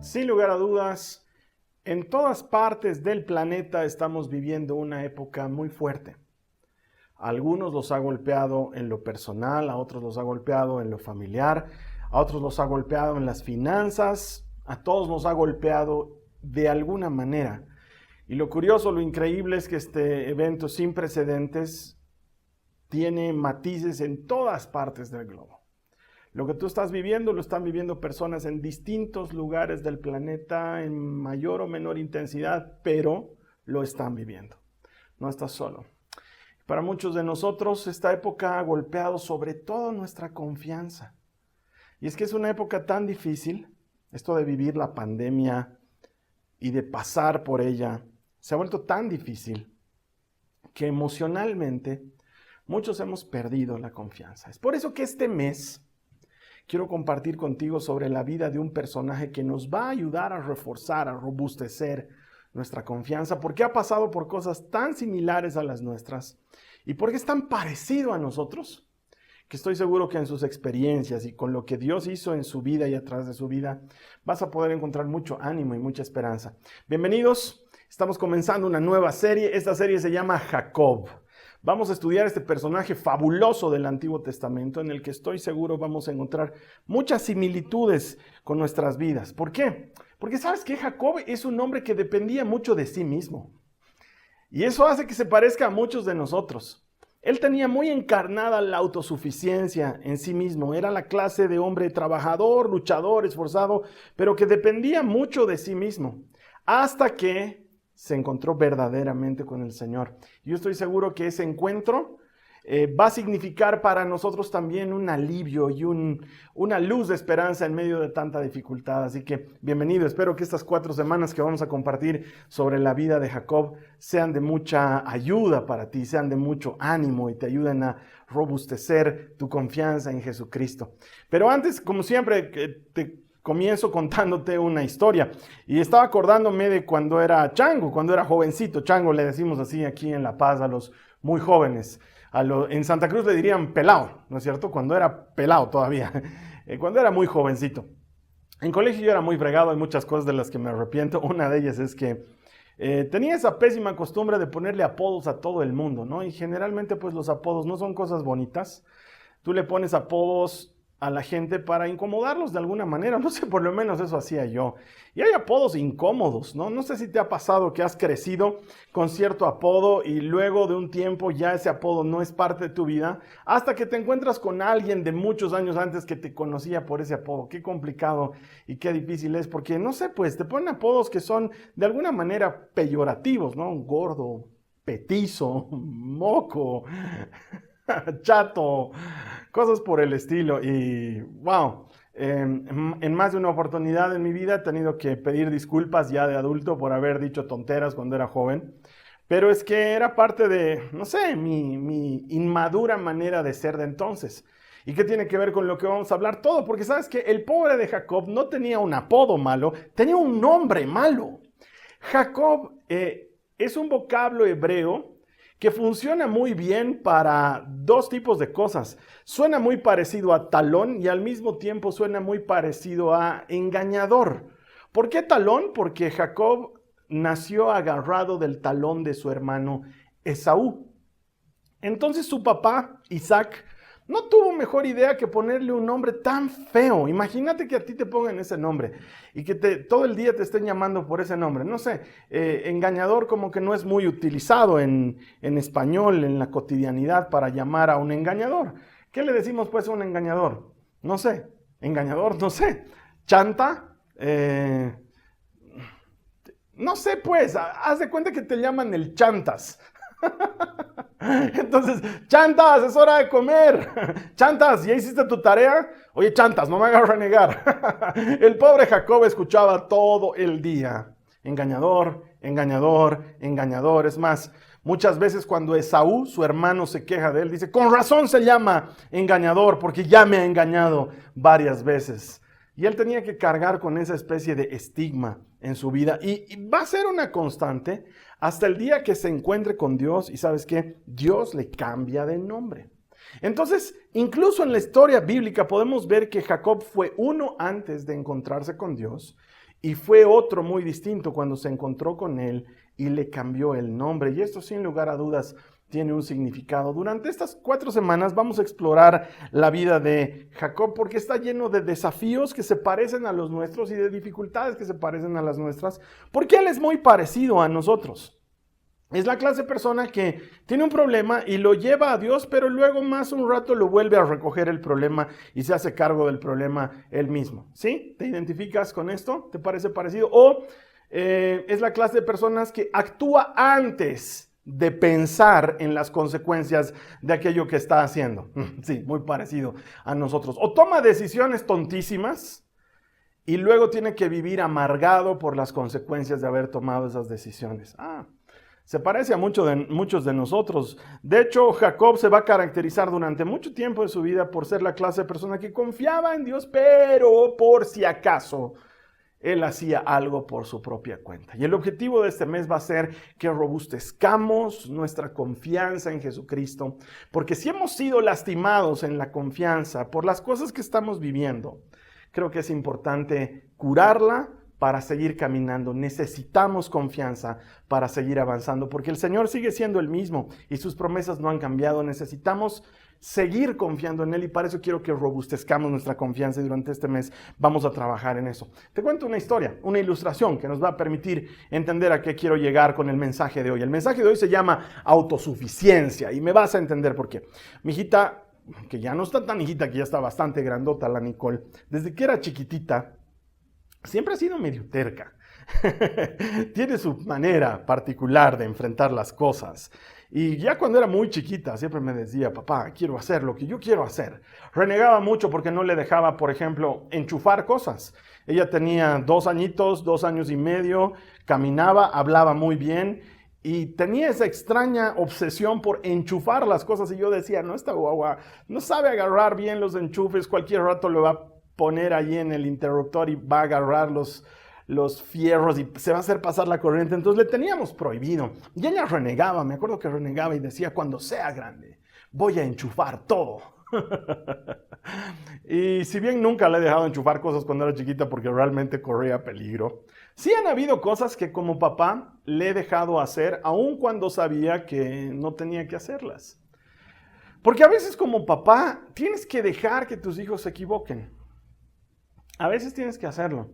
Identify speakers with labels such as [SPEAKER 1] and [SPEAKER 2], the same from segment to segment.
[SPEAKER 1] Sin lugar a dudas, en todas partes del planeta estamos viviendo una época muy fuerte. A algunos los ha golpeado en lo personal, a otros los ha golpeado en lo familiar, a otros los ha golpeado en las finanzas, a todos nos ha golpeado de alguna manera. Y lo curioso, lo increíble es que este evento sin precedentes tiene matices en todas partes del globo. Lo que tú estás viviendo lo están viviendo personas en distintos lugares del planeta en mayor o menor intensidad, pero lo están viviendo. No estás solo. Para muchos de nosotros esta época ha golpeado sobre todo nuestra confianza. Y es que es una época tan difícil, esto de vivir la pandemia y de pasar por ella, se ha vuelto tan difícil que emocionalmente muchos hemos perdido la confianza. Es por eso que este mes quiero compartir contigo sobre la vida de un personaje que nos va a ayudar a reforzar, a robustecer nuestra confianza, porque ha pasado por cosas tan similares a las nuestras y porque es tan parecido a nosotros, que estoy seguro que en sus experiencias y con lo que Dios hizo en su vida y a través de su vida, vas a poder encontrar mucho ánimo y mucha esperanza. Bienvenidos, estamos comenzando una nueva serie. Esta serie se llama Jacob. Vamos a estudiar este personaje fabuloso del Antiguo Testamento en el que estoy seguro vamos a encontrar muchas similitudes con nuestras vidas. ¿Por qué? Porque sabes que Jacob es un hombre que dependía mucho de sí mismo. Y eso hace que se parezca a muchos de nosotros. Él tenía muy encarnada la autosuficiencia en sí mismo. Era la clase de hombre trabajador, luchador, esforzado, pero que dependía mucho de sí mismo. Hasta que se encontró verdaderamente con el Señor. Yo estoy seguro que ese encuentro va a significar para nosotros también un alivio y una luz de esperanza en medio de tanta dificultad. Así que bienvenido, espero que estas 4 semanas que vamos a compartir sobre la vida de Jacob sean de mucha ayuda para ti, sean de mucho ánimo y te ayuden a robustecer tu confianza en Jesucristo. Pero antes, como siempre, comienzo contándote una historia y estaba acordándome de cuando era chango, cuando era jovencito. Chango le decimos así aquí en La Paz a los muy jóvenes. En Santa Cruz le dirían pelao, ¿no es cierto? Cuando era pelao todavía, cuando era muy jovencito. En colegio yo era muy fregado, hay muchas cosas de las que me arrepiento. Una de ellas es que tenía esa pésima costumbre de ponerle apodos a todo el mundo, ¿no? Y generalmente pues los apodos no son cosas bonitas. Tú le pones apodos a la gente para incomodarlos de alguna manera, no sé, por lo menos eso hacía yo. Y hay apodos incómodos, ¿no? No sé si te ha pasado que has crecido con cierto apodo y luego de un tiempo ya ese apodo no es parte de tu vida, hasta que te encuentras con alguien de muchos años antes que te conocía por ese apodo. Qué complicado y qué difícil es, porque no sé, pues te ponen apodos que son de alguna manera peyorativos, ¿no? Gordo, petizo, moco, chato, cosas por el estilo. Y wow, en más de una oportunidad en mi vida he tenido que pedir disculpas ya de adulto por haber dicho tonteras cuando era joven, pero es que era parte de, no sé, mi inmadura manera de ser de entonces. ¿Y qué tiene que ver con lo que vamos a hablar? Todo, porque sabes que el pobre de Jacob no tenía un apodo malo, tenía un nombre malo. Jacob es un vocablo hebreo que funciona muy bien para 2 tipos de cosas. Suena muy parecido a talón y al mismo tiempo suena muy parecido a engañador. ¿Por qué talón? Porque Jacob nació agarrado del talón de su hermano Esaú. Entonces su papá, Isaac, no tuvo mejor idea que ponerle un nombre tan feo. Imagínate que a ti te pongan ese nombre y que todo el día te estén llamando por ese nombre. No sé, engañador como que no es muy utilizado en español, en la cotidianidad para llamar a un engañador. ¿Qué le decimos pues a un engañador? No sé, engañador, no sé. Chanta, no sé pues, haz de cuenta que te llaman el chantas. Entonces, Chantas, es hora de comer. Chantas, ¿ya hiciste tu tarea? Oye, Chantas, no me hagas renegar. El pobre Jacob escuchaba todo el día. Engañador, engañador, engañador. Es más, muchas veces cuando Esaú, su hermano, se queja de él, dice, con razón se llama engañador, porque ya me ha engañado varias veces. Y él tenía que cargar con esa especie de estigma en su vida. Y va a ser una constante hasta el día que se encuentre con Dios. Y ¿sabes qué? Dios le cambia de nombre. Entonces, incluso en la historia bíblica podemos ver que Jacob fue uno antes de encontrarse con Dios Y fue otro muy distinto cuando se encontró con él y le cambió el nombre. Y esto sin lugar a dudas tiene un significado. Durante estas 4 semanas vamos a explorar la vida de Jacob porque está lleno de desafíos que se parecen a los nuestros y de dificultades que se parecen a las nuestras, porque él es muy parecido a nosotros. Es la clase de persona que tiene un problema y lo lleva a Dios, pero luego más un rato lo vuelve a recoger el problema y se hace cargo del problema él mismo. ¿Sí? ¿Te identificas con esto? ¿Te parece parecido? O es la clase de personas que actúa antes de pensar en las consecuencias de aquello que está haciendo. Sí, muy parecido a nosotros. O toma decisiones tontísimas y luego tiene que vivir amargado por las consecuencias de haber tomado esas decisiones. Se parece a muchos de nosotros. De hecho, Jacob se va a caracterizar durante mucho tiempo de su vida por ser la clase de persona que confiaba en Dios, pero por si acaso él hacía algo por su propia cuenta. Y el objetivo de este mes va a ser que robustezcamos nuestra confianza en Jesucristo, porque si hemos sido lastimados en la confianza por las cosas que estamos viviendo, creo que es importante curarla para seguir caminando. Necesitamos confianza para seguir avanzando, porque el Señor sigue siendo el mismo y sus promesas no han cambiado. Necesitamos seguir confiando en Él y para eso quiero que robustezcamos nuestra confianza y durante este mes vamos a trabajar en eso. Te cuento una historia, una ilustración que nos va a permitir entender a qué quiero llegar con el mensaje de hoy. El mensaje de hoy se llama autosuficiencia y me vas a entender por qué. Mi hijita, que ya no está tan hijita, que ya está bastante grandota, la Nicole, desde que era chiquitita, siempre ha sido medio terca. Tiene su manera particular de enfrentar las cosas. Y ya cuando era muy chiquita siempre me decía, papá, quiero hacer lo que yo quiero hacer. Renegaba mucho porque no le dejaba, por ejemplo, enchufar cosas. Ella tenía 2 añitos, 2 años y medio, caminaba, hablaba muy bien y tenía esa extraña obsesión por enchufar las cosas. Y yo decía, no, esta guagua no sabe agarrar bien los enchufes, cualquier rato le va a poner allí en el interruptor y va a agarrar los fierros y se va a hacer pasar la corriente. Entonces le teníamos prohibido. Y ella renegaba, me acuerdo que renegaba y decía, cuando sea grande, voy a enchufar todo. Y si bien nunca le he dejado enchufar cosas cuando era chiquita porque realmente corría peligro, sí han habido cosas que como papá le he dejado hacer, aun cuando sabía que no tenía que hacerlas. Porque a veces como papá tienes que dejar que tus hijos se equivoquen. A veces tienes que hacerlo.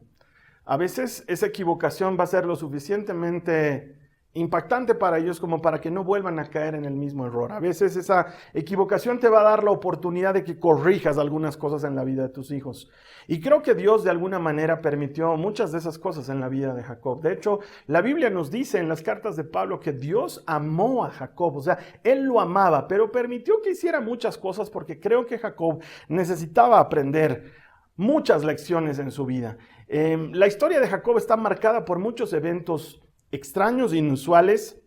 [SPEAKER 1] A veces esa equivocación va a ser lo suficientemente impactante para ellos como para que no vuelvan a caer en el mismo error. A veces esa equivocación te va a dar la oportunidad de que corrijas algunas cosas en la vida de tus hijos. Y creo que Dios de alguna manera permitió muchas de esas cosas en la vida de Jacob. De hecho, la Biblia nos dice en las cartas de Pablo que Dios amó a Jacob. O sea, Él lo amaba, pero permitió que hiciera muchas cosas porque creo que Jacob necesitaba aprender muchas lecciones en su vida. La historia de Jacob está marcada por muchos eventos extraños e inusuales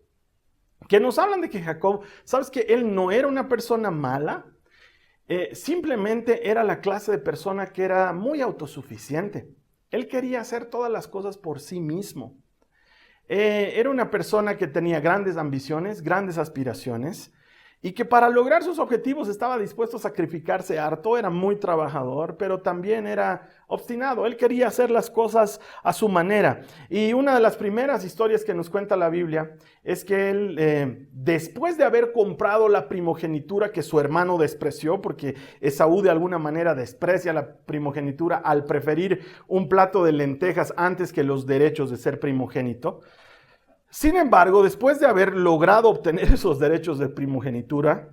[SPEAKER 1] que nos hablan de que Jacob, ¿sabes que él no era una persona mala? Simplemente era la clase de persona que era muy autosuficiente. Él quería hacer todas las cosas por sí mismo. Era una persona que tenía grandes ambiciones, grandes aspiraciones, y que para lograr sus objetivos estaba dispuesto a sacrificarse harto. Era muy trabajador, pero también era obstinado. Él quería hacer las cosas a su manera. Y una de las primeras historias que nos cuenta la Biblia es que él, después de haber comprado la primogenitura que su hermano despreció, porque Esaú de alguna manera desprecia la primogenitura al preferir un plato de lentejas antes que los derechos de ser primogénito. Sin embargo, después de haber logrado obtener esos derechos de primogenitura,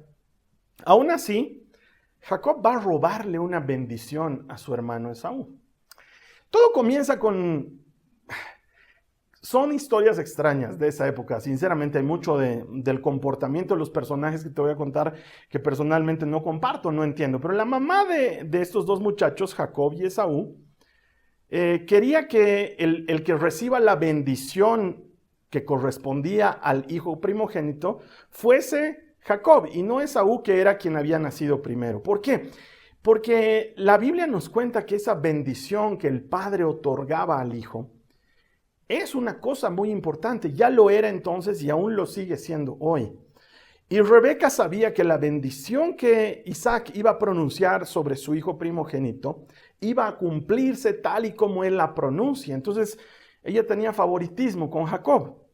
[SPEAKER 1] aún así, Jacob va a robarle una bendición a su hermano Esaú. Todo comienza con... Son historias extrañas de esa época. Sinceramente, hay mucho del comportamiento de los personajes que te voy a contar que personalmente no comparto, no entiendo. Pero la mamá de estos 2 muchachos, Jacob y Esaú, quería que el que reciba la bendición que correspondía al hijo primogénito fuese Jacob y no Esaú, que era quien había nacido primero. ¿Por qué? Porque la Biblia nos cuenta que esa bendición que el padre otorgaba al hijo es una cosa muy importante. Ya lo era entonces y aún lo sigue siendo hoy. Y Rebeca sabía que la bendición que Isaac iba a pronunciar sobre su hijo primogénito iba a cumplirse tal y como él la pronuncia. Entonces, ella tenía favoritismo con Jacob.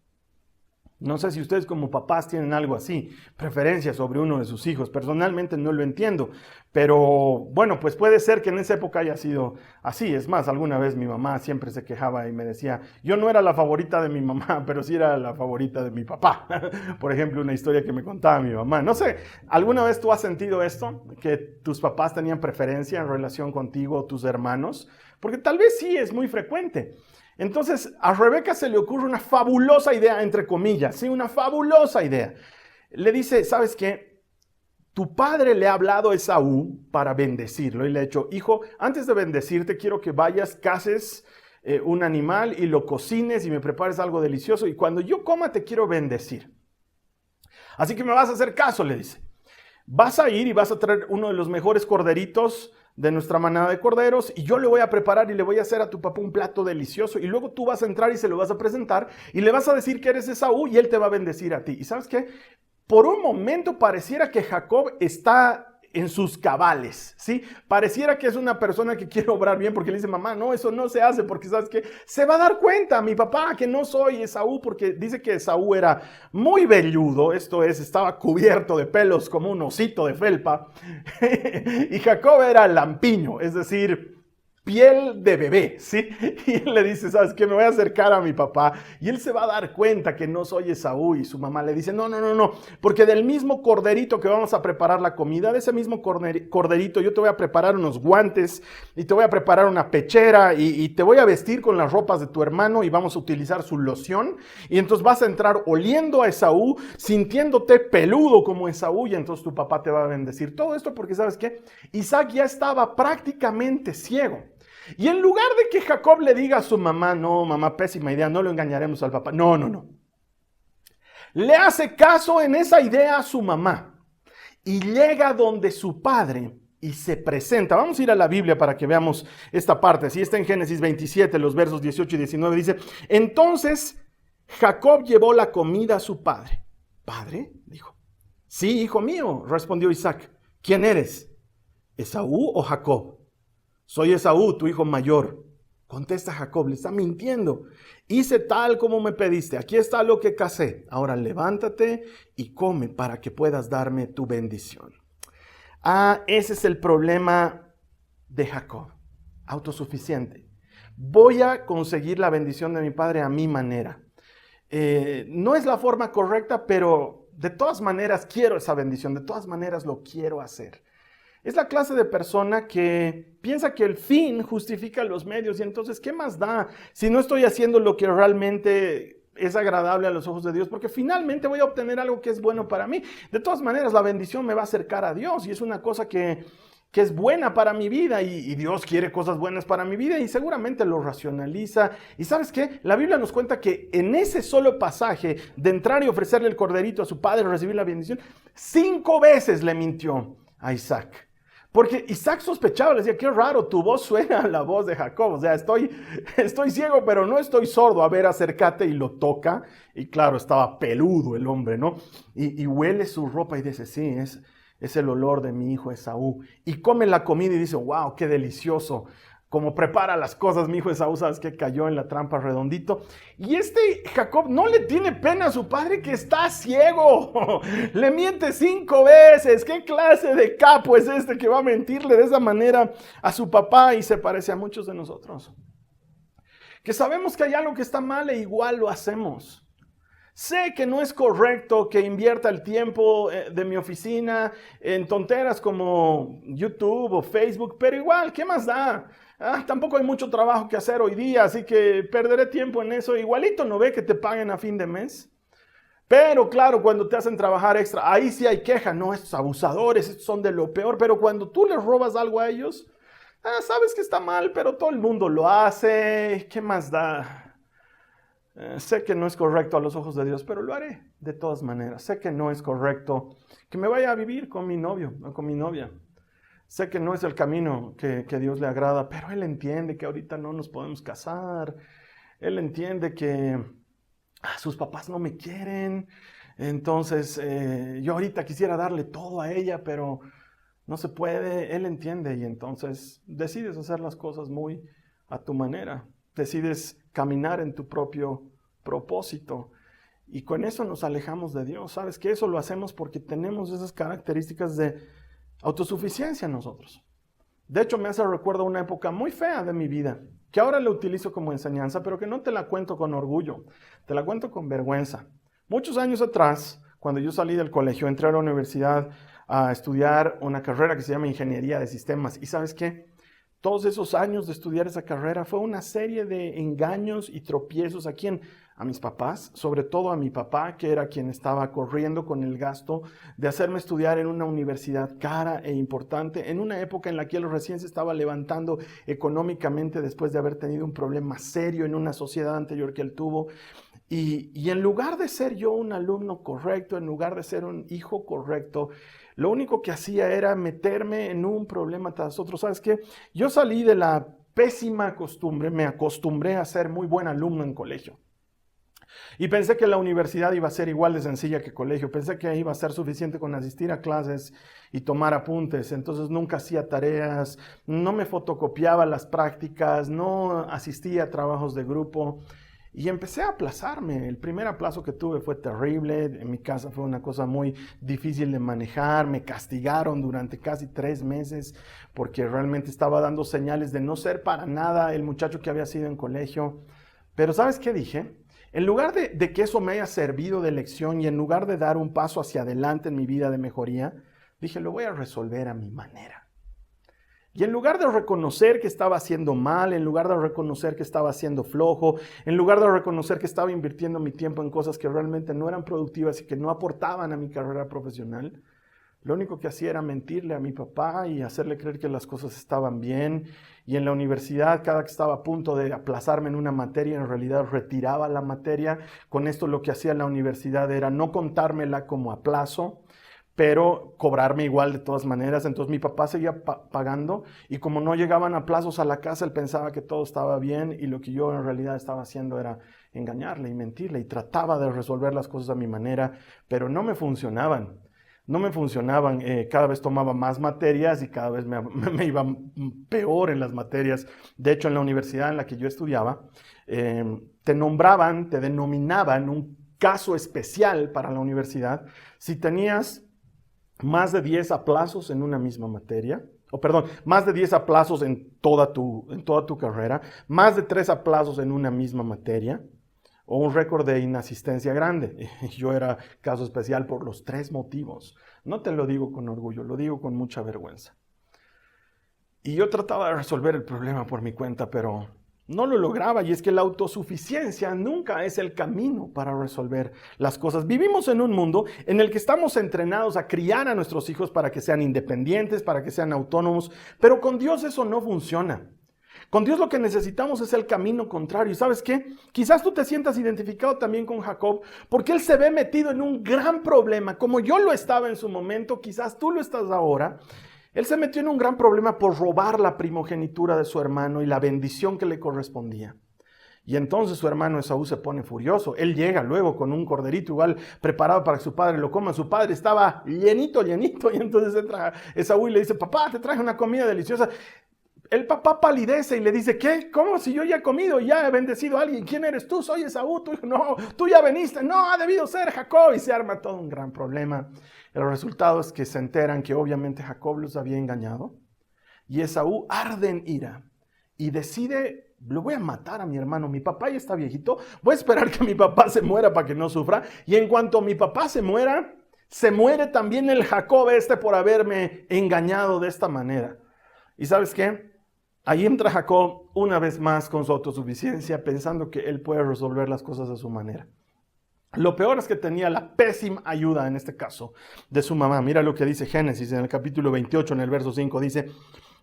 [SPEAKER 1] No sé si ustedes como papás tienen algo así, preferencia sobre uno de sus hijos. Personalmente no lo entiendo, pero bueno, pues puede ser que en esa época haya sido así. Es más, alguna vez mi mamá siempre se quejaba y me decía, yo no era la favorita de mi mamá, pero sí era la favorita de mi papá. Por ejemplo, una historia que me contaba mi mamá. No sé, ¿alguna vez tú has sentido esto? Que tus papás tenían preferencia en relación contigo o tus hermanos, porque tal vez sí es muy frecuente. Entonces a Rebeca se le ocurre una fabulosa idea, entre comillas, sí, una fabulosa idea. Le dice, ¿sabes qué? Tu padre le ha hablado a Esaú para bendecirlo y le ha dicho, hijo, antes de bendecirte quiero que vayas, cases un animal y lo cocines y me prepares algo delicioso y cuando yo coma te quiero bendecir. Así que me vas a hacer caso, le dice. Vas a ir y vas a traer uno de los mejores corderitos de nuestra manada de corderos y yo le voy a preparar y le voy a hacer a tu papá un plato delicioso y luego tú vas a entrar y se lo vas a presentar y le vas a decir que eres Esaú y él te va a bendecir a ti. ¿Y sabes qué? Por un momento pareciera que Jacob está en sus cabales, ¿sí? Pareciera que es una persona que quiere obrar bien porque le dice, mamá, no, eso no se hace porque, ¿sabes qué? Se va a dar cuenta mi papá que no soy Esaú porque dice que Esaú era muy velludo, esto es, estaba cubierto de pelos como un osito de felpa y Jacob era lampiño, es decir, piel de bebé, ¿sí? Y él le dice, ¿sabes qué? Me voy a acercar a mi papá y él se va a dar cuenta que no soy Esaú y su mamá le dice, no, porque del mismo corderito que vamos a preparar la comida, de ese mismo corderito yo te voy a preparar unos guantes y te voy a preparar una pechera y te voy a vestir con las ropas de tu hermano y vamos a utilizar su loción y entonces vas a entrar oliendo a Esaú, sintiéndote peludo como Esaú y entonces tu papá te va a bendecir. Todo esto porque, ¿sabes qué? Isaac ya estaba prácticamente ciego. Y en lugar de que Jacob le diga a su mamá, no, mamá, pésima idea, no lo engañaremos al papá. No. Le hace caso en esa idea a su mamá y llega donde su padre y se presenta. Vamos a ir a la Biblia para que veamos esta parte. Si está en Génesis 27, los versos 18 y 19, dice, entonces Jacob llevó la comida a su padre. ¿Padre? Dijo. Sí, hijo mío, respondió Isaac. ¿Quién eres? ¿Esaú o Jacob? Soy Esaú, tu hijo mayor. Contesta Jacob, le está mintiendo. Hice tal como me pediste, aquí está lo que cacé. Ahora levántate y come para que puedas darme tu bendición. Ese es el problema de Jacob, autosuficiente. Voy a conseguir la bendición de mi padre a mi manera. No es la forma correcta, pero de todas maneras quiero esa bendición, de todas maneras lo quiero hacer. Es la clase de persona que piensa que el fin justifica los medios y entonces, ¿qué más da si no estoy haciendo lo que realmente es agradable a los ojos de Dios? Porque finalmente voy a obtener algo que es bueno para mí. De todas maneras, la bendición me va a acercar a Dios y es una cosa que es buena para mi vida y Dios quiere cosas buenas para mi vida y seguramente lo racionaliza. ¿Y sabes qué? La Biblia nos cuenta que en ese solo pasaje de entrar y ofrecerle el corderito a su padre, recibir la bendición, 5 veces le mintió a Isaac. Porque Isaac sospechaba, le decía, qué raro, tu voz suena a la voz de Jacob. O sea, estoy ciego, pero no estoy sordo. A ver, acércate y lo toca. Y claro, estaba peludo el hombre, ¿no? Y huele su ropa y dice, sí, es el olor de mi hijo Esaú. Y come la comida y dice, wow, qué delicioso. Como prepara las cosas, mi hijo Esaú, ¿sabes qué? Cayó en la trampa redondito. Y Jacob no le tiene pena a su padre que está ciego. Le miente 5 veces. ¿Qué clase de capo es este que va a mentirle de esa manera a su papá? Y se parece a muchos de nosotros. Que sabemos que hay algo que está mal e igual lo hacemos. Sé que no es correcto que invierta el tiempo de mi oficina en tonteras como YouTube o Facebook, pero igual, ¿qué más da? Tampoco hay mucho trabajo que hacer hoy día, así que perderé tiempo en eso. Igualito no ve que te paguen a fin de mes. Pero claro, cuando te hacen trabajar extra, ahí sí hay queja. No, estos abusadores, estos son de lo peor. Pero cuando tú les robas algo a ellos, sabes que está mal, pero todo el mundo lo hace. ¿Qué más da? Sé que no es correcto a los ojos de Dios, pero lo haré de todas maneras. Sé que no es correcto que me vaya a vivir con mi novio o con mi novia. Sé que no es el camino que Dios le agrada, pero Él entiende que ahorita no nos podemos casar. Él entiende que sus papás no me quieren. Entonces, yo ahorita quisiera darle todo a ella, pero No se puede, Él entiende y entonces decides hacer las cosas muy a tu manera. Decides caminar en tu propio propósito. Y con eso nos alejamos de Dios. ¿Sabes qué? Eso lo hacemos porque tenemos esas características de autosuficiencia en nosotros. De hecho, me hace recuerdo una época muy fea de mi vida, que ahora la utilizo como enseñanza, pero que no te la cuento con orgullo, te la cuento con vergüenza. Muchos años atrás, cuando yo salí del colegio, entré a la universidad a estudiar una carrera que se llama Ingeniería de Sistemas. ¿Y sabes qué? Todos esos años de estudiar esa carrera fue una serie de engaños y tropiezos a mis papás, sobre todo a mi papá, que era quien estaba corriendo con el gasto de hacerme estudiar en una universidad cara e importante, en una época en la que él recién se estaba levantando económicamente después de haber tenido un problema serio en una sociedad anterior que él tuvo. Y en lugar de ser yo un alumno correcto, en lugar de ser un hijo correcto, lo único que hacía era meterme en un problema tras otro. ¿Sabes qué? Yo salí de la pésima costumbre, me acostumbré a ser muy buen alumno en colegio. Y pensé que la universidad iba a ser igual de sencilla que colegio. Pensé que iba a ser suficiente con asistir a clases y tomar apuntes. Entonces nunca hacía tareas, no me fotocopiaba las prácticas, no asistía a trabajos de grupo. Y empecé a aplazarme. El primer aplazo que tuve fue terrible. En mi casa fue una cosa muy difícil de manejar. Me castigaron durante casi 3 meses porque realmente estaba dando señales de no ser para nada el muchacho que había sido en colegio. Pero ¿sabes qué dije? En lugar de que eso me haya servido de lección y en lugar de dar un paso hacia adelante en mi vida de mejoría, dije, lo voy a resolver a mi manera. Y en lugar de reconocer que estaba haciendo mal, en lugar de reconocer que estaba haciendo flojo, en lugar de reconocer que estaba invirtiendo mi tiempo en cosas que realmente no eran productivas y que no aportaban a mi carrera profesional, lo único que hacía era mentirle a mi papá y hacerle creer que las cosas estaban bien. Y en la universidad, cada que estaba a punto de aplazarme en una materia, en realidad retiraba la materia. Con esto lo que hacía la universidad era no contármela como aplazo, pero cobrarme igual de todas maneras. Entonces mi papá seguía pagando y como no llegaban aplazos a la casa, él pensaba que todo estaba bien y lo que yo en realidad estaba haciendo era engañarle y mentirle y trataba de resolver las cosas a mi manera, pero no me funcionaban. No me funcionaban, cada vez tomaba más materias y cada vez me iba peor en las materias. De hecho, en la universidad en la que yo estudiaba, te denominaban un caso especial para la universidad si tenías más de 10 aplazos en una misma materia, más de 10 aplazos en toda tu carrera, más de 3 aplazos en una misma materia, o un récord de inasistencia grande. Yo era caso especial por los 3 motivos. No te lo digo con orgullo, lo digo con mucha vergüenza. Y yo trataba de resolver el problema por mi cuenta, pero no lo lograba. Y es que la autosuficiencia nunca es el camino para resolver las cosas. Vivimos en un mundo en el que estamos entrenados a criar a nuestros hijos para que sean independientes, para que sean autónomos, pero con Dios eso no funciona. Con Dios lo que necesitamos es el camino contrario. ¿Y sabes qué? Quizás tú te sientas identificado también con Jacob, porque él se ve metido en un gran problema. Como yo lo estaba en su momento, quizás tú lo estás ahora. Él se metió en un gran problema por robar la primogenitura de su hermano y la bendición que le correspondía. Y entonces su hermano Esaú se pone furioso. Él llega luego con un corderito igual preparado para que su padre lo coma. Su padre estaba llenito. Y entonces entra Esaú y le dice, papá, te traje una comida deliciosa. El papá palidece y le dice, ¿qué? ¿Cómo si yo ya he comido y ya he bendecido a alguien? ¿Quién eres tú? Soy Esaú. No, tú ya veniste. No, ha debido ser Jacob. Y se arma todo un gran problema. El resultado es que se enteran que obviamente Jacob los había engañado. Y Esaú arde en ira y decide, lo voy a matar a mi hermano. Mi papá ya está viejito. Voy a esperar que mi papá se muera para que no sufra. Y en cuanto mi papá se muera, se muere también el Jacob por haberme engañado de esta manera. ¿Y sabes qué? Ahí entra Jacob una vez más con su autosuficiencia, pensando que él puede resolver las cosas a su manera. Lo peor es que tenía la pésima ayuda, en este caso, de su mamá. Mira lo que dice Génesis en el capítulo 28, en el verso 5, dice,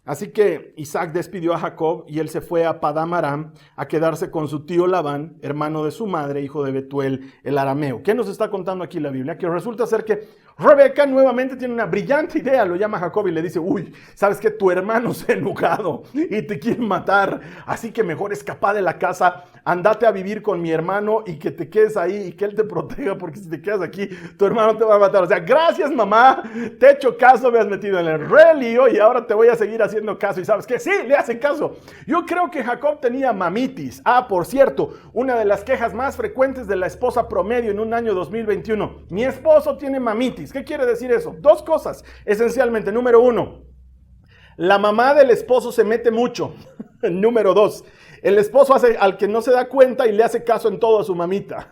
[SPEAKER 1] así que Isaac despidió a Jacob y él se fue a Padán Aram a quedarse con su tío Labán, hermano de su madre, hijo de Betuel, el arameo. ¿Qué nos está contando aquí la Biblia? Que resulta ser que Rebeca nuevamente tiene una brillante idea, lo llama a Jacob y le dice, uy, sabes que tu hermano se ha enojado y te quiere matar, así que mejor escapa de la casa, andate a vivir con mi hermano y que te quedes ahí y que él te proteja, porque si te quedas aquí, tu hermano te va a matar. O sea, gracias mamá, te he hecho caso, me has metido en el re lío y ahora te voy a seguir haciendo caso. Y sabes que sí, le hacen caso. Yo creo que Jacob tenía mamitis. Ah, por cierto, una de las quejas más frecuentes de la esposa promedio en un año 2021. Mi esposo tiene mamitis. ¿Qué quiere decir eso? Dos cosas, esencialmente. Número uno, la mamá del esposo se mete mucho. Número dos, el esposo hace al que no se da cuenta y le hace caso en todo a su mamita.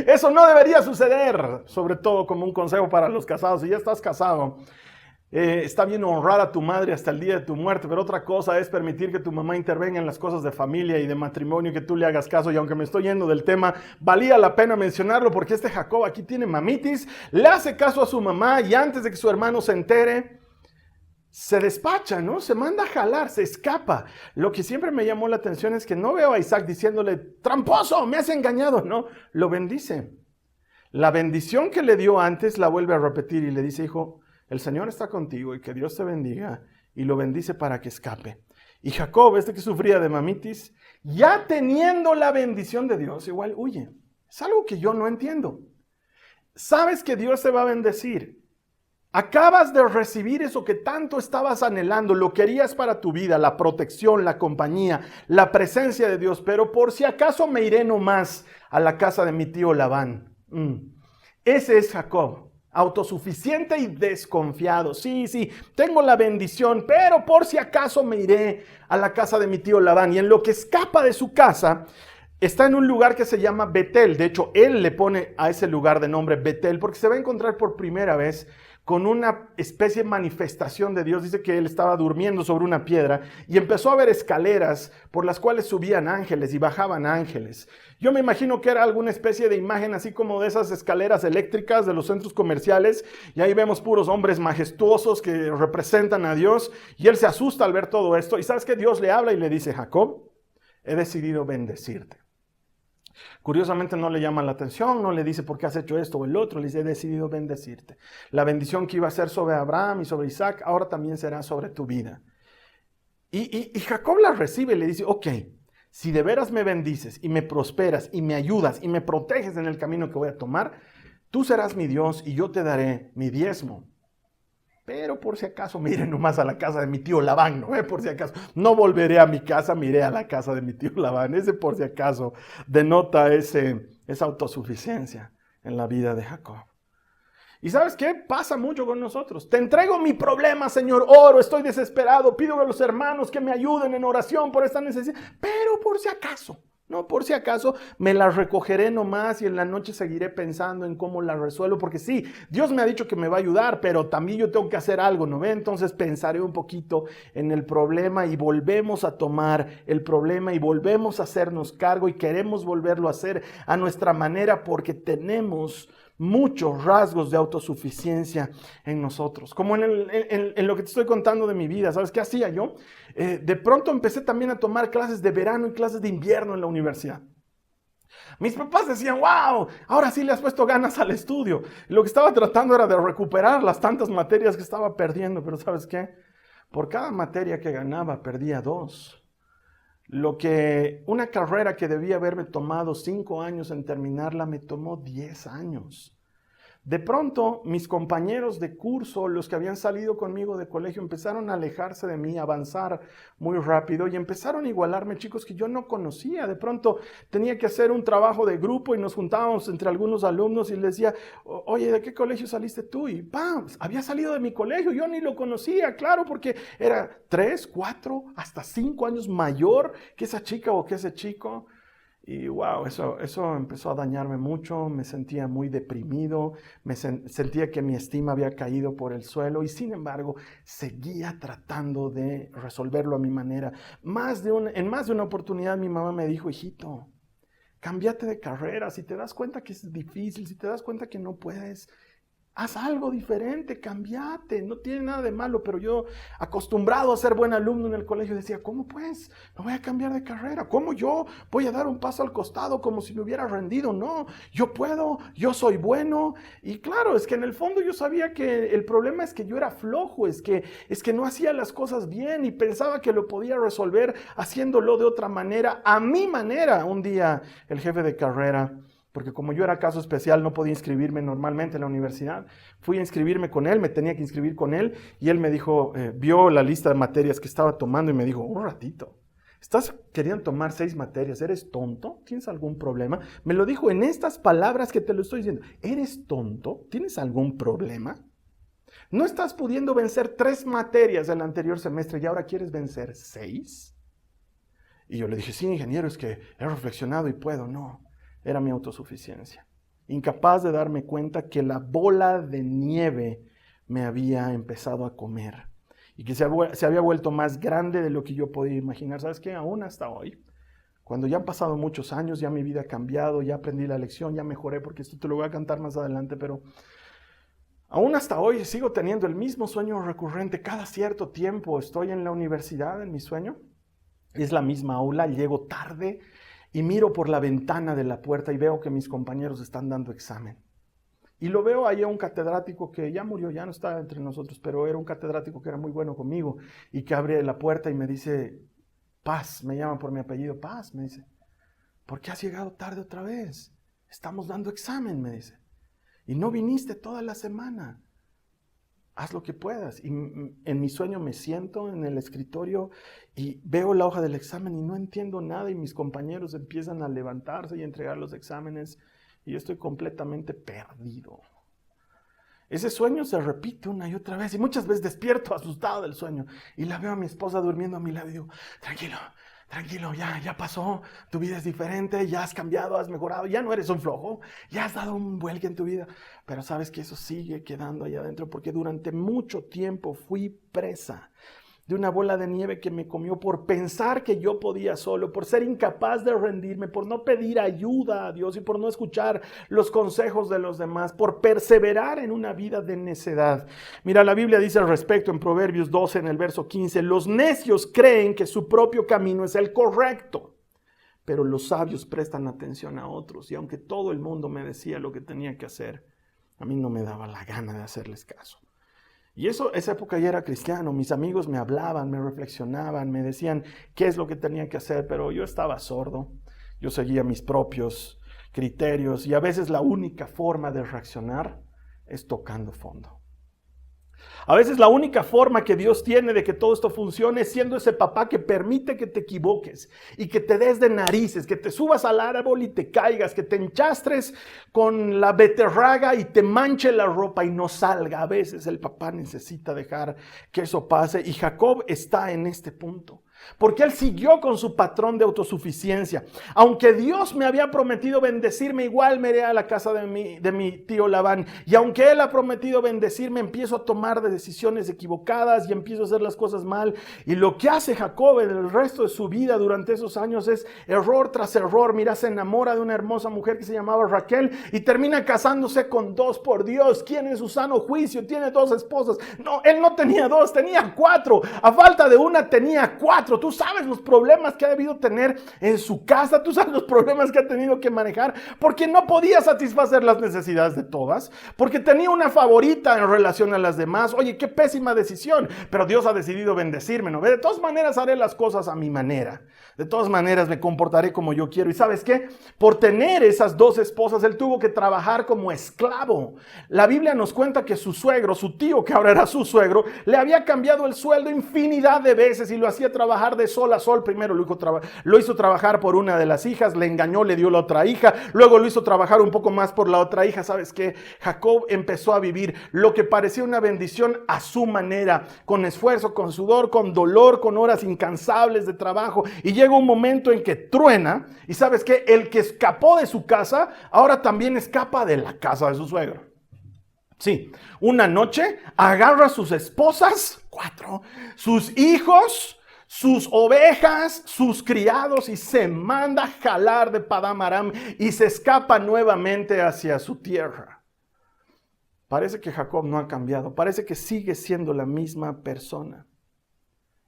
[SPEAKER 1] Eso no debería suceder, sobre todo como un consejo para los casados. Si ya estás casado, está bien honrar a tu madre hasta el día de tu muerte, pero otra cosa es permitir que tu mamá intervenga en las cosas de familia y de matrimonio, que tú le hagas caso. Y aunque me estoy yendo del tema, valía la pena mencionarlo porque este Jacob aquí tiene mamitis, le hace caso a su mamá y antes de que su hermano se entere, se despacha, ¿no? Se manda a jalar, se escapa. Lo que siempre me llamó la atención es que no veo a Isaac diciéndole, tramposo, me has engañado, no, lo bendice. La bendición que le dio antes la vuelve a repetir y le dice, hijo, el Señor está contigo y que Dios te bendiga, y lo bendice para que escape. Y Jacob, este que sufría de mamitis, ya teniendo la bendición de Dios, igual huye. Es algo que yo no entiendo. Sabes que Dios te va a bendecir. Acabas de recibir eso que tanto estabas anhelando, lo querías para tu vida, la protección, la compañía, la presencia de Dios, pero por si acaso me iré nomás a la casa de mi tío Labán. Ese es Jacob, autosuficiente y desconfiado. Sí, tengo la bendición, pero por si acaso me iré a la casa de mi tío Labán. Y en lo que escapa de su casa, está en un lugar que se llama Betel. De hecho, él le pone a ese lugar de nombre Betel porque se va a encontrar por primera vez con una especie de manifestación de Dios. Dice que él estaba durmiendo sobre una piedra y empezó a ver escaleras por las cuales subían ángeles y bajaban ángeles. Yo me imagino que era alguna especie de imagen así como de esas escaleras eléctricas de los centros comerciales, y ahí vemos puros hombres majestuosos que representan a Dios, y él se asusta al ver todo esto. Y sabes que Dios le habla y le dice, Jacob, he decidido bendecirte. Curiosamente no le llama la atención, no le dice por qué has hecho esto o el otro, le dice he decidido bendecirte. La bendición que iba a ser sobre Abraham y sobre Isaac, ahora también será sobre tu vida. Y Jacob la recibe y le dice, ok, si de veras me bendices y me prosperas y me ayudas y me proteges en el camino que voy a tomar, tú serás mi Dios y yo te daré mi diezmo. Pero por si acaso me iré nomás a la casa de mi tío Labán, ¿no? Por si acaso. No volveré a mi casa, me iré a la casa de mi tío Labán. Ese por si acaso denota esa autosuficiencia en la vida de Jacob. ¿Y sabes qué? Pasa mucho con nosotros. Te entrego mi problema, Señor, oro, estoy desesperado, pido a los hermanos que me ayuden en oración por esta necesidad. Pero por si acaso, no, por si acaso me la recogeré nomás y en la noche seguiré pensando en cómo la resuelvo, porque sí, Dios me ha dicho que me va a ayudar, pero también yo tengo que hacer algo, ¿no ve? Entonces pensaré un poquito en el problema y volvemos a tomar el problema y volvemos a hacernos cargo y queremos volverlo a hacer a nuestra manera porque tenemos muchos rasgos de autosuficiencia en nosotros. Como en lo que te estoy contando de mi vida, ¿sabes qué hacía yo? De pronto empecé también a tomar clases de verano y clases de invierno en la universidad. Mis papás decían, wow, ahora sí le has puesto ganas al estudio. Lo que estaba tratando era de recuperar las tantas materias que estaba perdiendo, pero ¿sabes qué? Por cada materia que ganaba, perdía 2. Lo que una carrera que debía haberme tomado 5 años en terminarla, me tomó 10 años. De pronto, mis compañeros de curso, los que habían salido conmigo de colegio, empezaron a alejarse de mí, a avanzar muy rápido y empezaron a igualarme chicos que yo no conocía. De pronto tenía que hacer un trabajo de grupo y nos juntábamos entre algunos alumnos y les decía, oye, ¿de qué colegio saliste tú? Y ¡pam! Había salido de mi colegio, yo ni lo conocía, claro, porque era 3, 4, hasta 5 años mayor que esa chica o que ese chico. Y wow, eso empezó a dañarme mucho, me sentía muy deprimido, sentía que mi estima había caído por el suelo y sin embargo seguía tratando de resolverlo a mi manera. En más de una oportunidad mi mamá me dijo, hijito, cámbiate de carrera, si te das cuenta que es difícil, si te das cuenta que no puedes, Haz algo diferente, cambiate, no tiene nada de malo, pero yo, acostumbrado a ser buen alumno en el colegio, decía, ¿cómo pues? No voy a cambiar de carrera, ¿cómo yo voy a dar un paso al costado como si me hubiera rendido? No, yo puedo, yo soy bueno. Y claro, es que en el fondo yo sabía que el problema es que yo era flojo, es que no hacía las cosas bien y pensaba que lo podía resolver haciéndolo de otra manera, a mi manera. Un día el jefe de carrera, porque como yo era caso especial, no podía inscribirme normalmente en la universidad. Fui a inscribirme con él, me tenía que inscribir con él, y él me dijo, vio la lista de materias que estaba tomando y me dijo, un ratito, ¿estás queriendo tomar 6 materias? ¿Eres tonto? ¿Tienes algún problema? Me lo dijo en estas palabras que te lo estoy diciendo. ¿Eres tonto? ¿Tienes algún problema? ¿No estás pudiendo vencer 3 materias del anterior semestre y ahora quieres vencer 6? Y yo le dije, sí, ingeniero, es que he reflexionado y puedo. No. Era mi autosuficiencia. Incapaz de darme cuenta que la bola de nieve me había empezado a comer y que se había vuelto más grande de lo que yo podía imaginar. ¿Sabes qué? Aún hasta hoy, cuando ya han pasado muchos años, ya mi vida ha cambiado, ya aprendí la lección, ya mejoré, porque esto te lo voy a cantar más adelante, pero aún hasta hoy sigo teniendo el mismo sueño recurrente. Cada cierto tiempo estoy en la universidad, en mi sueño. Es la misma aula, llego tarde, y miro por la ventana de la puerta y veo que mis compañeros están dando examen. Y lo veo ahí a un catedrático que ya murió, ya no está entre nosotros, pero era un catedrático que era muy bueno conmigo y que abre la puerta y me dice, Paz, me llaman por mi apellido, Paz, me dice, ¿por qué has llegado tarde otra vez? Estamos dando examen, me dice. Y no viniste toda la semana. Haz lo que puedas. Y en mi sueño me siento en el escritorio y veo la hoja del examen y no entiendo nada, y mis compañeros empiezan a levantarse y a entregar los exámenes y yo estoy completamente perdido. Ese sueño se repite una y otra vez y muchas veces despierto asustado del sueño y la veo a mi esposa durmiendo a mi lado y digo, tranquilo, ya pasó, tu vida es diferente, ya has cambiado, has mejorado, ya no eres un flojo, ya has dado un vuelco en tu vida. Pero sabes que eso sigue quedando allá adentro porque durante mucho tiempo fui presa de una bola de nieve que me comió por pensar que yo podía solo, por ser incapaz de rendirme, por no pedir ayuda a Dios y por no escuchar los consejos de los demás, por perseverar en una vida de necedad. Mira, la Biblia dice al respecto en Proverbios 12, en el verso 15, los necios creen que su propio camino es el correcto, pero los sabios prestan atención a otros, y aunque todo el mundo me decía lo que tenía que hacer, a mí no me daba la gana de hacerles caso. Y esa época ya era cristiano, mis amigos me hablaban, me reflexionaban, me decían qué es lo que tenía que hacer, pero yo estaba sordo, yo seguía mis propios criterios y a veces la única forma de reaccionar es tocando fondo. A veces la única forma que Dios tiene de que todo esto funcione es siendo ese papá que permite que te equivoques y que te des de narices, que te subas al árbol y te caigas, que te enchastres con la beterraga y te manche la ropa y no salga. A veces el papá necesita dejar que eso pase y Jacob está en este punto. Porque él siguió con su patrón de autosuficiencia. Aunque Dios me había prometido bendecirme, igual me iré a la casa de mi tío Labán. Y aunque él ha prometido bendecirme, empiezo a tomar decisiones equivocadas y empiezo a hacer las cosas mal. Y lo que hace Jacob en el resto de su vida durante esos años es error tras error. Mira, se enamora de una hermosa mujer que se llamaba Raquel y termina casándose con 2. Por Dios, ¿quién en su sano juicio tiene 2 esposas? No, él no tenía 2, tenía 4. A falta de una tenía 4. Tú sabes los problemas que ha debido tener en su casa, tú sabes los problemas que ha tenido que manejar, porque no podía satisfacer las necesidades de todas, porque tenía una favorita en relación a las demás. Oye, qué pésima decisión, pero Dios ha decidido bendecirme, ¿no? De todas maneras haré las cosas a mi manera, de todas maneras me comportaré como yo quiero. ¿Y sabes qué? Por tener esas 2 esposas, él tuvo que trabajar como esclavo. La Biblia nos cuenta que su suegro, su tío, que ahora era su suegro, le había cambiado el sueldo infinidad de veces y lo hacía trabajar de sol a sol. Primero lo hizo trabajar por una de las hijas, le engañó, le dio la otra hija, luego lo hizo trabajar un poco más por la otra hija. ¿Sabes qué? Jacob empezó a vivir lo que parecía una bendición a su manera, con esfuerzo, con sudor, con dolor, con horas incansables de trabajo, y llega un momento en que truena, y ¿sabes qué? El que escapó de su casa, ahora también escapa de la casa de su suegro. Sí, una noche agarra a sus esposas, 4, sus hijos, sus ovejas, sus criados, y se manda a jalar de Padán Aram y se escapa nuevamente hacia su tierra. Parece que Jacob no ha cambiado, parece que sigue siendo la misma persona.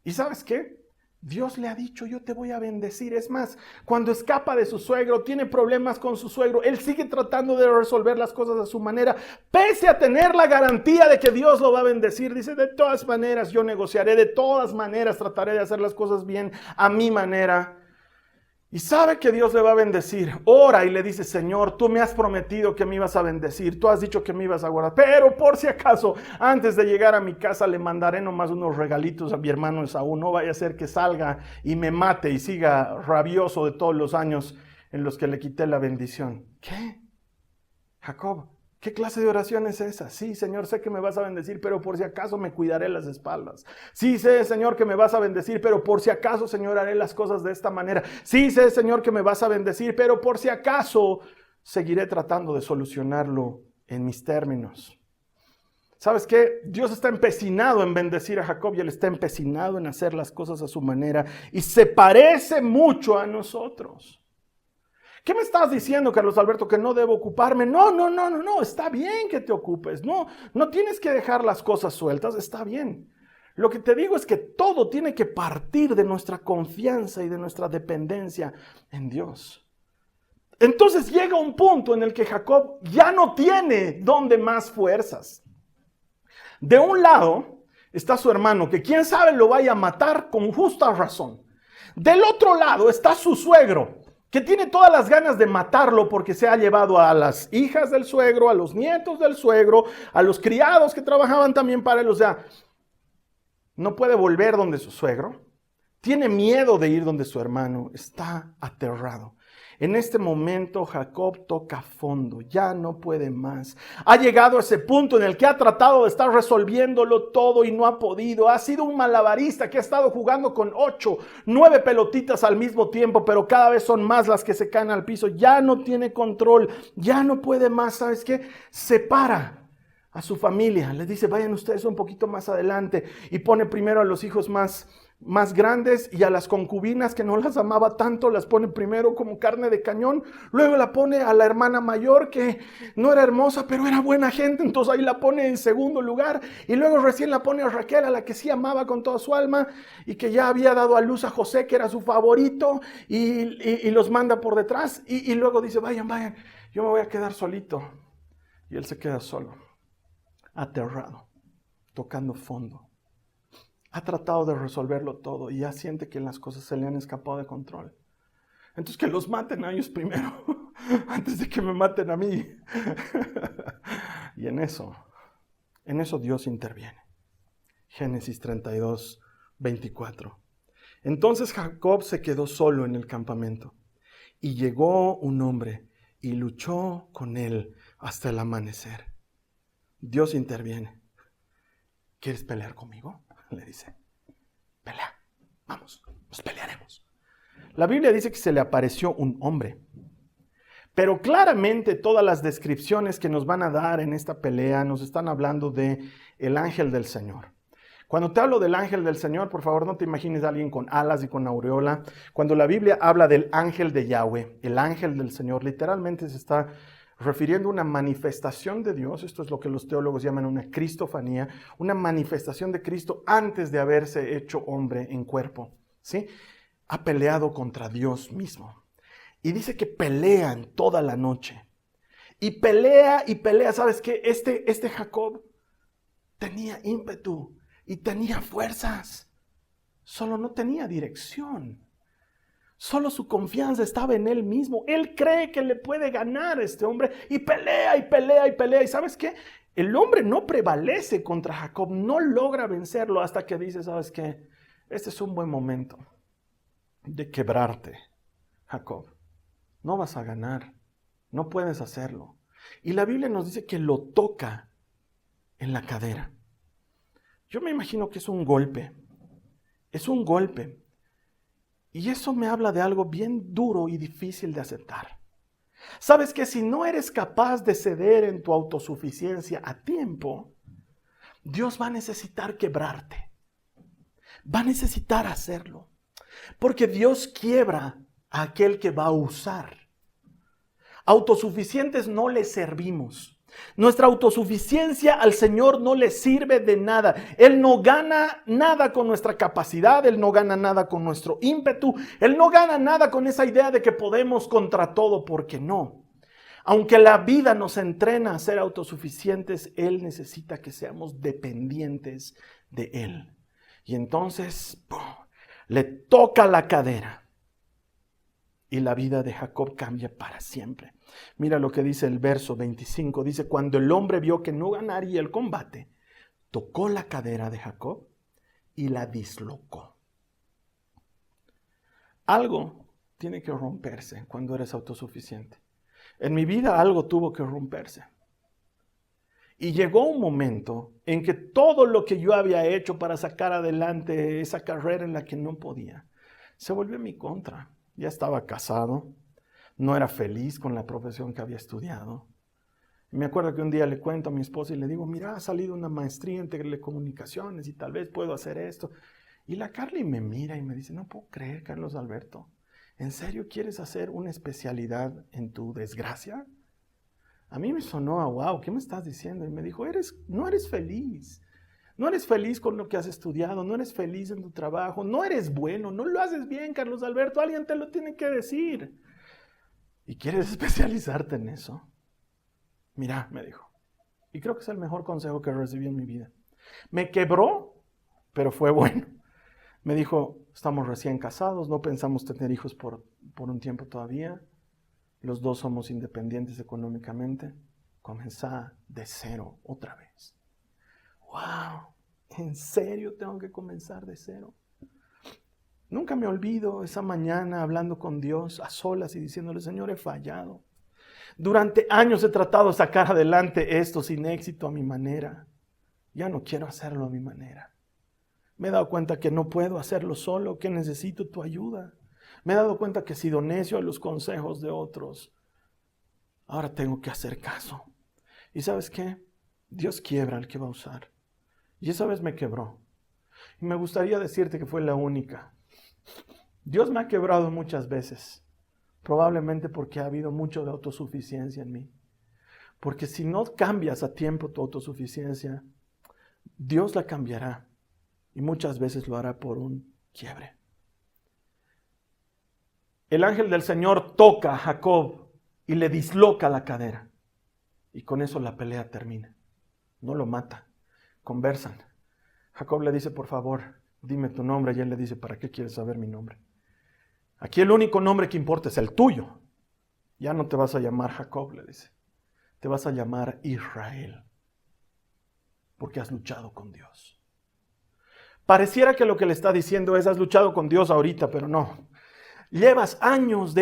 [SPEAKER 1] ¿Y sabes qué? Dios le ha dicho, yo te voy a bendecir. Es más, cuando escapa de su suegro, tiene problemas con su suegro, él sigue tratando de resolver las cosas a su manera, pese a tener la garantía de que Dios lo va a bendecir. Dice, de todas maneras yo negociaré, de todas maneras trataré de hacer las cosas bien a mi manera. Y sabe que Dios le va a bendecir. Ora y le dice, Señor, tú me has prometido que me ibas a bendecir. Tú has dicho que me ibas a guardar. Pero por si acaso, antes de llegar a mi casa, le mandaré nomás unos regalitos a mi hermano Esaú. No vaya a ser que salga y me mate y siga rabioso de todos los años en los que le quité la bendición. ¿Qué? Jacob, ¿qué clase de oración es esa? Sí, Señor, sé que me vas a bendecir, pero por si acaso me cuidaré las espaldas. Sí, sé, Señor, que me vas a bendecir, pero por si acaso, Señor, haré las cosas de esta manera. Sí, sé, Señor, que me vas a bendecir, pero por si acaso seguiré tratando de solucionarlo en mis términos. ¿Sabes qué? Dios está empecinado en bendecir a Jacob y él está empecinado en hacer las cosas a su manera y se parece mucho a nosotros. ¿Qué me estás diciendo, Carlos Alberto, que no debo ocuparme? No, está bien que te ocupes. No tienes que dejar las cosas sueltas, está bien. Lo que te digo es que todo tiene que partir de nuestra confianza y de nuestra dependencia en Dios. Entonces llega un punto en el que Jacob ya no tiene donde más fuerzas. De un lado está su hermano, que quién sabe lo vaya a matar con justa razón. Del otro lado está su suegro, que tiene todas las ganas de matarlo porque se ha llevado a las hijas del suegro, a los nietos del suegro, a los criados que trabajaban también para él. O sea, no puede volver donde su suegro, tiene miedo de ir donde su hermano, está aterrado. En este momento Jacob toca fondo, ya no puede más. Ha llegado a ese punto en el que ha tratado de estar resolviéndolo todo y no ha podido. Ha sido un malabarista que ha estado jugando con 8, 9 pelotitas al mismo tiempo, pero cada vez son más las que se caen al piso. Ya no tiene control, ya no puede más. ¿Sabes qué? Separa a su familia, les dice, vayan ustedes un poquito más adelante, y pone primero a los hijos más grandes y a las concubinas que no las amaba tanto, las pone primero como carne de cañón. Luego la pone a la hermana mayor, que no era hermosa pero era buena gente, entonces ahí la pone en segundo lugar, y luego recién la pone a Raquel, a la que sí amaba con toda su alma y que ya había dado a luz a José, que era su favorito, y los manda por detrás, y luego dice, vayan, yo me voy a quedar solito. Y él se queda solo, aterrado, tocando fondo. Ha tratado de resolverlo todo y ya siente que las cosas se le han escapado de control. Entonces que los maten a ellos primero, antes de que me maten a mí. Y en eso Dios interviene. Génesis 32, 24. Entonces Jacob se quedó solo en el campamento, y llegó un hombre y luchó con él hasta el amanecer. Dios interviene. ¿Quieres pelear conmigo? Le dice, pelea, vamos, nos pelearemos. La Biblia dice que se le apareció un hombre, pero claramente todas las descripciones que nos van a dar en esta pelea nos están hablando de el ángel del Señor. Cuando te hablo del ángel del Señor, por favor no te imagines a alguien con alas y con aureola. Cuando la Biblia habla del ángel de Yahweh, el ángel del Señor, literalmente se está refiriendo a una manifestación de Dios. Esto es lo que los teólogos llaman una cristofanía, una manifestación de Cristo antes de haberse hecho hombre en cuerpo, ¿sí? Ha peleado contra Dios mismo. Y dice que pelean toda la noche. Y pelea. ¿Sabes qué? Este Jacob tenía ímpetu y tenía fuerzas. Solo no tenía dirección. Solo su confianza estaba en él mismo. Él cree que le puede ganar a este hombre y pelea. ¿Y sabes qué? El hombre no prevalece contra Jacob, no logra vencerlo hasta que dice, ¿sabes qué? Este es un buen momento de quebrarte, Jacob. No vas a ganar, no puedes hacerlo. Y la Biblia nos dice que lo toca en la cadera. Yo me imagino que es un golpe. Y eso me habla de algo bien duro y difícil de aceptar. Sabes que si no eres capaz de ceder en tu autosuficiencia a tiempo, Dios va a necesitar quebrarte. Va a necesitar hacerlo. Porque Dios quiebra a aquel que va a usar. Autosuficientes no le servimos. Nuestra autosuficiencia al Señor no le sirve de nada. Él no gana nada con nuestra capacidad, Él no gana nada con nuestro ímpetu, Él no gana nada con esa idea de que podemos contra todo, porque no. Aunque la vida nos entrena a ser autosuficientes, Él necesita que seamos dependientes de Él. Y entonces le toca la cadera y la vida de Jacob cambia para siempre. Mira lo que dice el verso 25. Dice, cuando el hombre vio que no ganaría el combate, tocó la cadera de Jacob y la dislocó. Algo tiene que romperse cuando eres autosuficiente. En mi vida algo tuvo que romperse. Y llegó un momento en que todo lo que yo había hecho para sacar adelante esa carrera en la que no podía, se volvió en mi contra. Ya estaba casado, no era feliz con la profesión que había estudiado. Y me acuerdo que un día le cuento a mi esposa y le digo, mira, ha salido una maestría en telecomunicaciones y tal vez puedo hacer esto. Y la Carly me mira y me dice, no puedo creer, Carlos Alberto. ¿En serio quieres hacer una especialidad en tu desgracia? A mí me sonó a wow, ¿qué me estás diciendo? Y me dijo, no eres feliz. No eres feliz con lo que has estudiado, no eres feliz en tu trabajo, no eres bueno, no lo haces bien, Carlos Alberto, alguien te lo tiene que decir. ¿Y quieres especializarte en eso? Mira, me dijo, y creo que es el mejor consejo que recibí en mi vida. Me quebró, pero fue bueno. Me dijo, estamos recién casados, no pensamos tener hijos por un tiempo todavía. Los dos somos independientes económicamente. Comenzá de cero otra vez. ¡Wow! ¿En serio tengo que comenzar de cero? Nunca me olvido esa mañana hablando con Dios a solas y diciéndole, Señor, he fallado. Durante años he tratado de sacar adelante esto sin éxito a mi manera. Ya no quiero hacerlo a mi manera. Me he dado cuenta que no puedo hacerlo solo, que necesito tu ayuda. Me he dado cuenta que he sido necio a los consejos de otros. Ahora tengo que hacer caso. ¿Y sabes qué? Dios quiebra al que va a usar. Y esa vez me quebró. Y me gustaría decirte que fue la única. Dios me ha quebrado muchas veces. Probablemente porque ha habido mucho de autosuficiencia en mí. Porque si no cambias a tiempo tu autosuficiencia, Dios la cambiará. Y muchas veces lo hará por un quiebre. El ángel del Señor toca a Jacob y le disloca la cadera. Y con eso la pelea termina. No lo mata. Conversan. Jacob le dice, por favor, dime tu nombre. Y él le dice, ¿para qué quieres saber mi nombre? Aquí el único nombre que importa es el tuyo. Ya no te vas a llamar Jacob, le dice. Te vas a llamar Israel. Porque has luchado con Dios. Pareciera que lo que le está diciendo es, has luchado con Dios ahorita, pero no. Llevas años,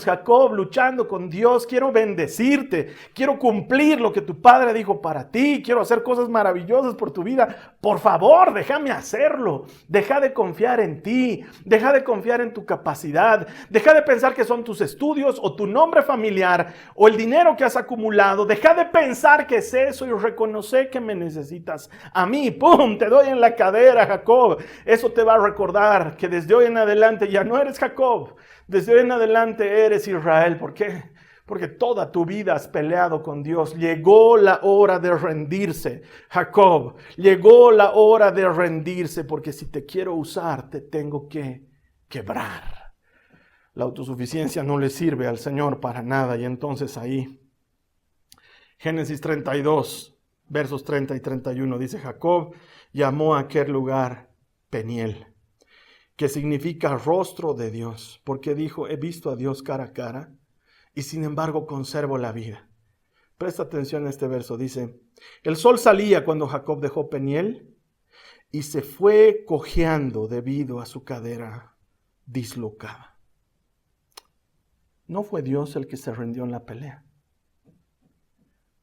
[SPEAKER 1] Jacob, luchando con Dios. Quiero bendecirte. Quiero cumplir lo que tu padre dijo para ti. Quiero hacer cosas maravillosas por tu vida. Por favor, déjame hacerlo. Deja de confiar en ti. Deja de confiar en tu capacidad. Deja de pensar que son tus estudios o tu nombre familiar o el dinero que has acumulado. Deja de pensar que es eso y reconoce que me necesitas a mí. ¡Pum! Te doy en la cadera, Jacob. Eso te va a recordar que desde hoy en adelante ya no eres Jacob, desde hoy en adelante eres Israel. ¿Por qué? Porque toda tu vida has peleado con Dios. Llegó la hora de rendirse, Jacob. Llegó la hora de rendirse, porque si te quiero usar, te tengo que quebrar. La autosuficiencia no le sirve al Señor para nada. Y entonces ahí, Génesis 32, versos 30 y 31, dice, Jacob llamó a aquel lugar Peniel, que significa rostro de Dios, porque dijo, he visto a Dios cara a cara, y sin embargo conservo la vida. Presta atención a este verso, dice, el sol salía cuando Jacob dejó Peniel, y se fue cojeando debido a su cadera dislocada. No fue Dios el que se rindió en la pelea.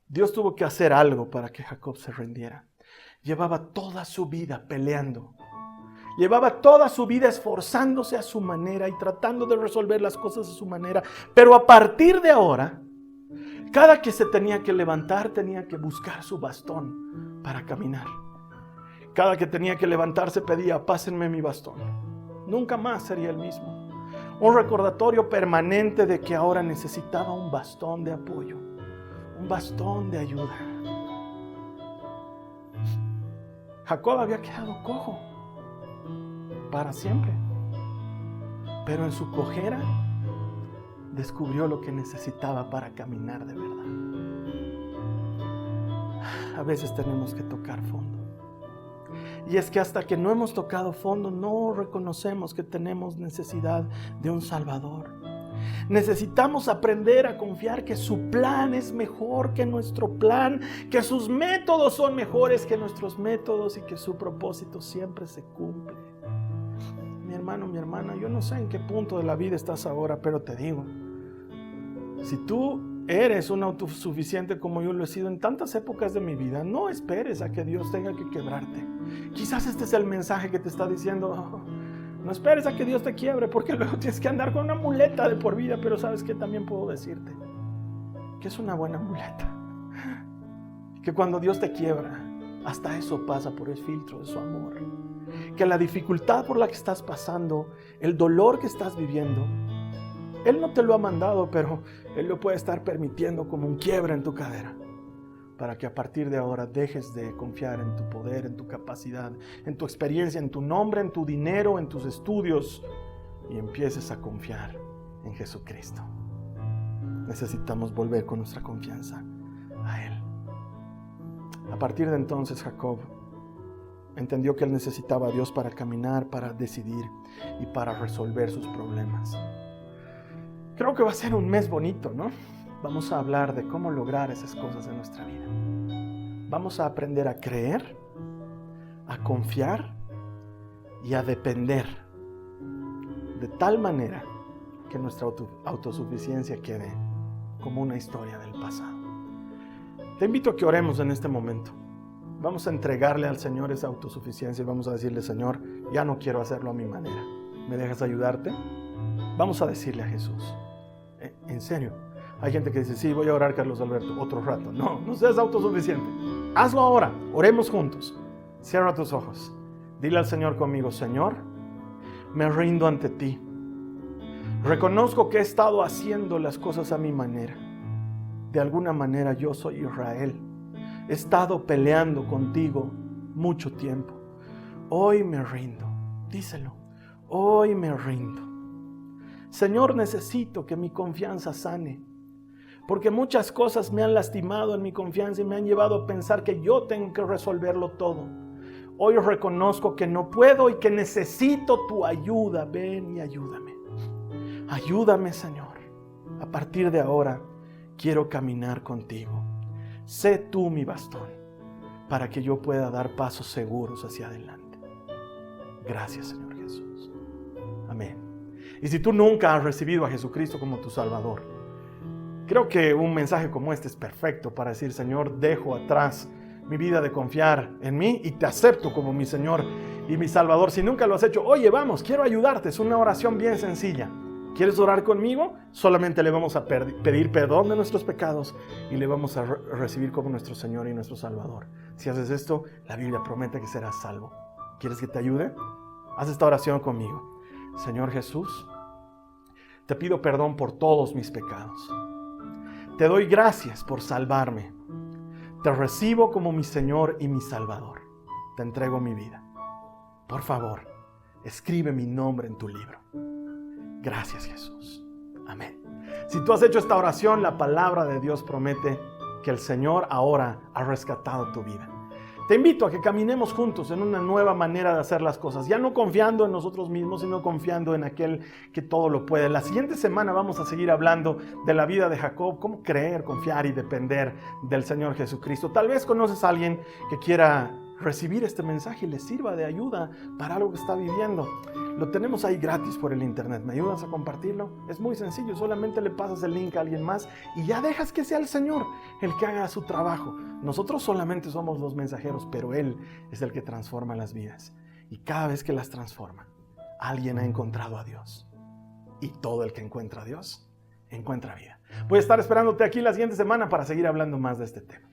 [SPEAKER 1] Dios tuvo que hacer algo para que Jacob se rindiera. Llevaba toda su vida peleando. Llevaba toda su vida esforzándose a su manera y tratando de resolver las cosas a su manera. Pero a partir de ahora, cada que se tenía que levantar, tenía que buscar su bastón para caminar. Cada que tenía que levantarse pedía, pásenme mi bastón. Nunca más sería el mismo. Un recordatorio permanente de que ahora necesitaba un bastón de apoyo. un bastón de ayuda. Jacob había quedado cojo para siempre, pero en su cojera descubrió lo que necesitaba para caminar de verdad. A veces tenemos que tocar fondo. Y es que hasta que no hemos tocado fondo, no reconocemos que tenemos necesidad de un Salvador. Necesitamos aprender a confiar que su plan es mejor que nuestro plan, que sus métodos son mejores que nuestros métodos y que su propósito siempre se cumple. Mi hermano, mi hermana, yo no sé en qué punto de la vida estás ahora, pero te digo, si tú eres un autosuficiente como yo lo he sido en tantas épocas de mi vida, no esperes a que Dios tenga que quebrarte. Quizás este es el mensaje que te está diciendo, no esperes a que Dios te quiebre, porque luego tienes que andar con una muleta de por vida. Pero ¿sabes qué? También puedo decirte que es una buena muleta, que cuando Dios te quiebra, hasta eso pasa por el filtro de su amor, que la dificultad por la que estás pasando, el dolor que estás viviendo, Él no te lo ha mandado, pero Él lo puede estar permitiendo como un quiebre en tu cadera, para que a partir de ahora dejes de confiar en tu poder, en tu capacidad, en tu experiencia, en tu nombre, en tu dinero, en tus estudios, y empieces a confiar en Jesucristo. Necesitamos volver con nuestra confianza a Él. A partir de entonces, Jacob entendió que él necesitaba a Dios para caminar, para decidir y para resolver sus problemas. Creo que va a ser un mes bonito, ¿no? Vamos a hablar de cómo lograr esas cosas en nuestra vida. Vamos a aprender a creer, a confiar y a depender, de tal manera que nuestra autosuficiencia quede como una historia del pasado. Te invito a que oremos en este momento. Vamos a entregarle al Señor esa autosuficiencia y vamos a decirle: Señor, ya no quiero hacerlo a mi manera. ¿Me dejas ayudarte? Vamos a decirle a Jesús. En serio, hay gente que dice: sí, voy a orar, Carlos Alberto, otro rato. No seas autosuficiente. Hazlo ahora. Oremos juntos. Cierra tus ojos. Dile al Señor conmigo: Señor, me rindo ante ti. Reconozco que he estado haciendo las cosas a mi manera. De alguna manera yo soy Israel. He estado peleando contigo mucho tiempo. Hoy me rindo. Díselo. Hoy me rindo. Señor, necesito que mi confianza sane, porque muchas cosas me han lastimado en mi confianza y me han llevado a pensar que yo tengo que resolverlo todo. Hoy reconozco que no puedo y que necesito tu ayuda. Ven y ayúdame. Ayúdame, Señor. A partir de ahora quiero caminar contigo. Sé tú mi bastón para que yo pueda dar pasos seguros hacia adelante. Gracias, Señor Jesús. Amén. Y si tú nunca has recibido a Jesucristo como tu Salvador, creo que un mensaje como este es perfecto para decir: Señor, dejo atrás mi vida de confiar en mí y te acepto como mi Señor y mi Salvador. Si nunca lo has hecho, oye, vamos, quiero ayudarte. Es una oración bien sencilla. ¿Quieres orar conmigo? Solamente le vamos a pedir perdón de nuestros pecados y le vamos a recibir como nuestro Señor y nuestro Salvador. Si haces esto, la Biblia promete que serás salvo. ¿Quieres que te ayude? Haz esta oración conmigo. Señor Jesús, te pido perdón por todos mis pecados. Te doy gracias por salvarme. Te recibo como mi Señor y mi Salvador. Te entrego mi vida. Por favor, escribe mi nombre en tu libro. Gracias, Jesús. Amén. Si tú has hecho esta oración, la palabra de Dios promete que el Señor ahora ha rescatado tu vida. Te invito a que caminemos juntos en una nueva manera de hacer las cosas, ya no confiando en nosotros mismos, sino confiando en aquel que todo lo puede. La siguiente semana vamos a seguir hablando de la vida de Jacob, cómo creer, confiar y depender del Señor Jesucristo. Tal vez conoces a alguien que quiera recibir este mensaje y le sirva de ayuda para algo que está viviendo. Lo tenemos ahí gratis por el internet. ¿Me ayudas a compartirlo? Es muy sencillo, solamente le pasas el link a alguien más y ya dejas que sea el Señor el que haga su trabajo. Nosotros solamente somos los mensajeros, pero Él es el que transforma las vidas. Y cada vez que las transforma, alguien ha encontrado a Dios. Y todo el que encuentra a Dios, encuentra vida. Voy a estar esperándote aquí la siguiente semana para seguir hablando más de este tema.